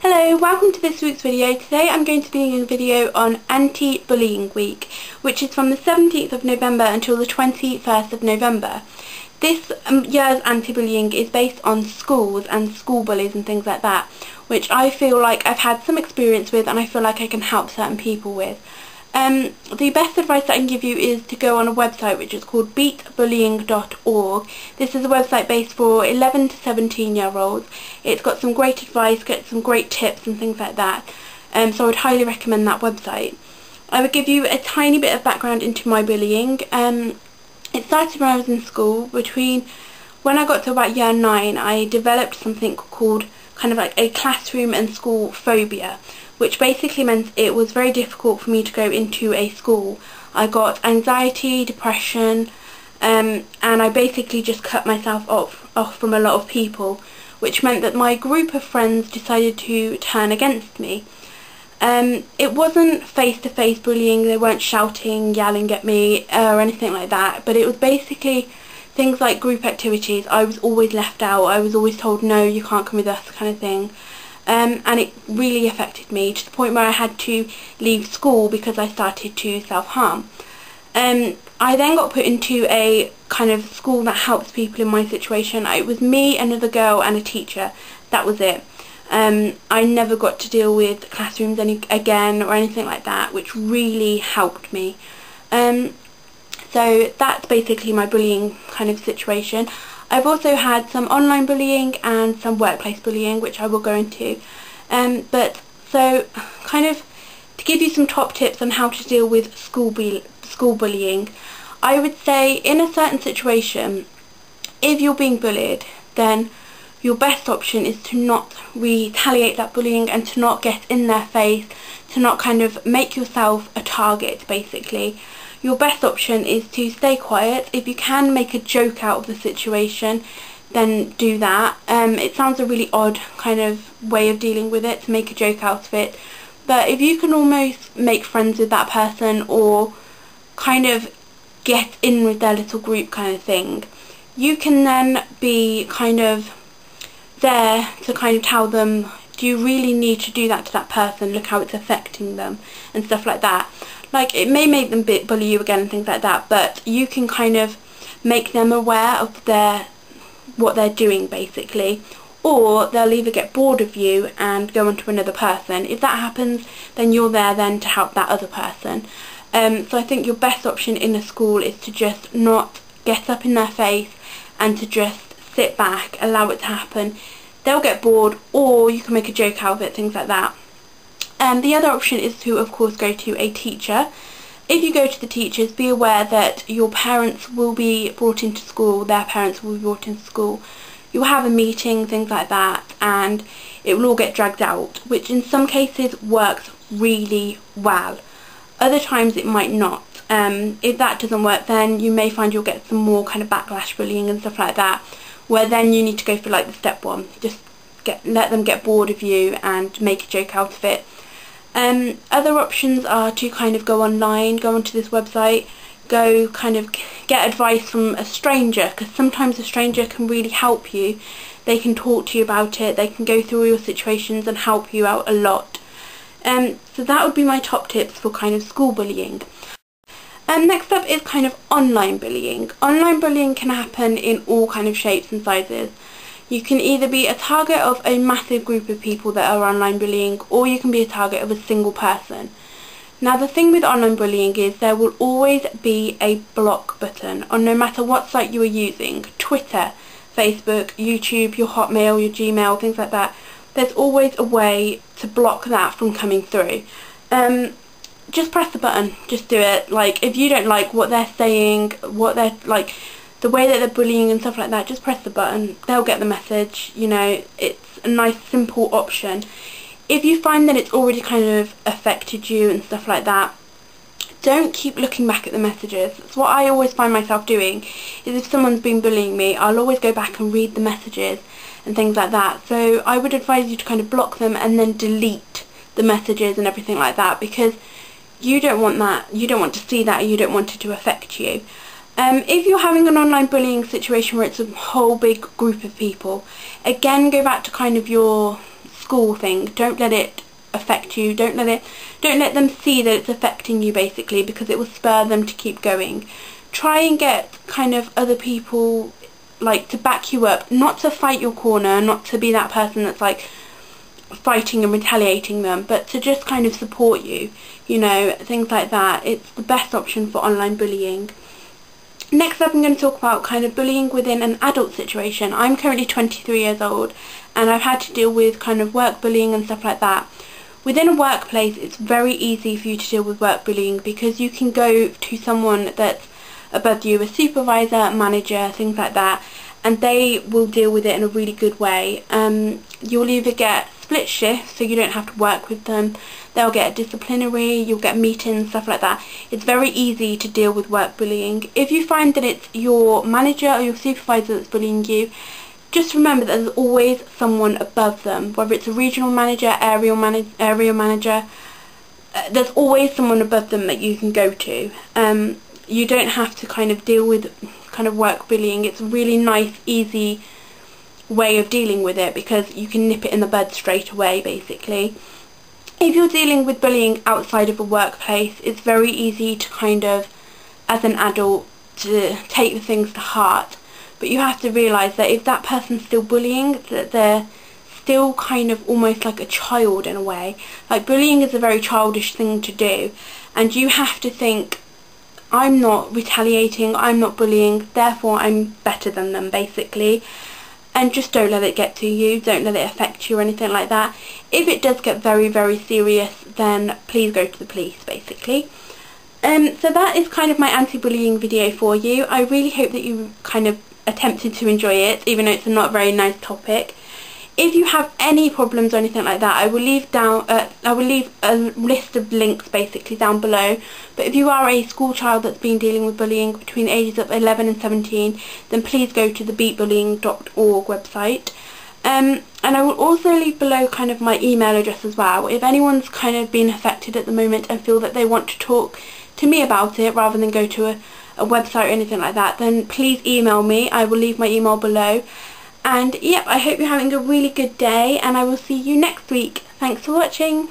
Hello, welcome to this week's video. Today I'm going to be doing a video on Anti-Bullying Week, which is from the 17th of November until the 21st of November. This year's anti-bullying is based on schools and school bullies and things like that, which I feel like I've had some experience with and I feel like I can help certain people with. The best advice that I can give you is to go on a website which is called beatbullying.org. This is a website based for 11 to 17-year-olds. It's got some great advice, got some great tips and things like that. So I would highly recommend that website. I would give you a tiny bit of background into my bullying. It started when I was in school. When I got to about year 9, I developed something called kind of like a classroom and school phobia, which basically meant it was very difficult for me to go into a school. I got anxiety, depression, and I basically just cut myself off from a lot of people, which meant that my group of friends decided to turn against me. It wasn't face-to-face bullying, they weren't shouting, yelling at me or anything like that, but it was basically things like group activities. I was always left out, I was always told no, you can't come with us kind of thing. And it really affected me to the point where I had to leave school because I started to self-harm. I then got put into a kind of school that helps people in my situation. It was me, another girl and a teacher. That was it. I never got to deal with classrooms again or anything like that, which really helped me. So that's basically my bullying kind of situation. I've also had some online bullying and some workplace bullying, which I will go into. So kind of to give you some top tips on how to deal with school bullying, I would say in a certain situation, if you're being bullied, then your best option is to not retaliate that bullying and to not get in their face, to not kind of make yourself a target basically. Your best option is to stay quiet. If you can make a joke out of the situation, then do that. It sounds a really odd kind of way of dealing with it, to make a joke out of it. But if you can almost make friends with that person or kind of get in with their little group kind of thing, you can then be kind of there to kind of tell them, do you really need to do that to that person? Look how it's affecting them and stuff like that. Like, it may make them bully you again and things like that, but you can kind of make them aware of what they're doing basically, or they'll either get bored of you and go on to another person. If that happens, then you're there then to help that other person. So I think your best option in a school is to just not get up in their face and to just sit back, allow it to happen. They'll get bored, or you can make a joke out of it, things like that. The other option is to, of course, go to a teacher. If you go to the teachers, be aware that your parents will be brought into school, their parents will be brought into school. You'll have a meeting, things like that, and it will all get dragged out, which in some cases works really well. Other times it might not. If that doesn't work, then you may find you'll get some more kind of backlash bullying and stuff like that, where then you need to go for like the step one. Just let them get bored of you and make a joke out of it. Other options are to kind of go online, go onto this website, go kind of get advice from a stranger, because sometimes a stranger can really help you. They can talk to you about it, they can go through all your situations and help you out a lot. So that would be my top tips for kind of school bullying. Next up is kind of online bullying. Online bullying can happen in all kind of shapes and sizes. You can either be a target of a massive group of people that are online bullying, or you can be a target of a single person. Now the thing with online bullying is there will always be a block button on no matter what site you are using. Twitter, Facebook, YouTube, your Hotmail, your Gmail, things like that. There's always a way to block that from coming through. Just press the button, just do it. Like, if you don't like what they're saying, what they're like, the way that they're bullying and stuff like that, just press the button. They'll get the message, you know. It's a nice simple option. If you find that it's already kind of affected you and stuff like that, don't keep looking back at the messages. That's what I always find myself doing, is if someone's been bullying me, I'll always go back and read the messages and things like that. So I would advise you to kind of block them and then delete the messages and everything like that, because you don't want that. You don't want to see that, you don't want it to affect you. If you're having an online bullying situation where it's a whole big group of people, again go back to kind of your school thing. Don't let it affect you. Don't let them see that it's affecting you, basically, because it will spur them to keep going. Try and get kind of other people like to back you up, not to fight your corner, not to be that person that's like fighting and retaliating them, but to just kind of support you, you know, things like that. It's the best option for online bullying. Next up, I'm going to talk about kind of bullying within an adult situation. I'm currently 23 years old and I've had to deal with kind of work bullying and stuff like that. Within a workplace, it's very easy for you to deal with work bullying because you can go to someone that's above you, a supervisor, manager, things like that, and they will deal with it in a really good way. You'll either get split shifts, so you don't have to work with them. They'll get a disciplinary, you'll get meetings, stuff like that. It's very easy to deal with work bullying. If you find that it's your manager or your supervisor that's bullying you, just remember that there's always someone above them, whether it's a regional manager, area manager, there's always someone above them that you can go to. You don't have to kind of deal with kind of work bullying. It's a really nice, easy way of dealing with it because you can nip it in the bud straight away, basically. If you're dealing with bullying outside of a workplace, it's very easy to kind of, as an adult, to take the things to heart. But you have to realise that if that person's still bullying, that they're still kind of almost like a child in a way. Like, bullying is a very childish thing to do, and you have to think, I'm not retaliating, I'm not bullying, therefore I'm better than them, basically. And just don't let it get to you, don't let it affect you or anything like that. If it does get very, very serious, then please go to the police, basically. So that is kind of my anti-bullying video for you. I really hope that you kind of attempted to enjoy it, even though it's not a very nice topic. If you have any problems or anything like that, I will leave a list of links basically down below. But if you are a school child that's been dealing with bullying between the ages of 11 and 17, then please go to the beatbullying.org website. And I will also leave below kind of my email address as well. If anyone's kind of been affected at the moment and feel that they want to talk to me about it rather than go to a website or anything like that, then please email me. I will leave my email below. And yep, I hope you're having a really good day, and I will see you next week. Thanks for watching.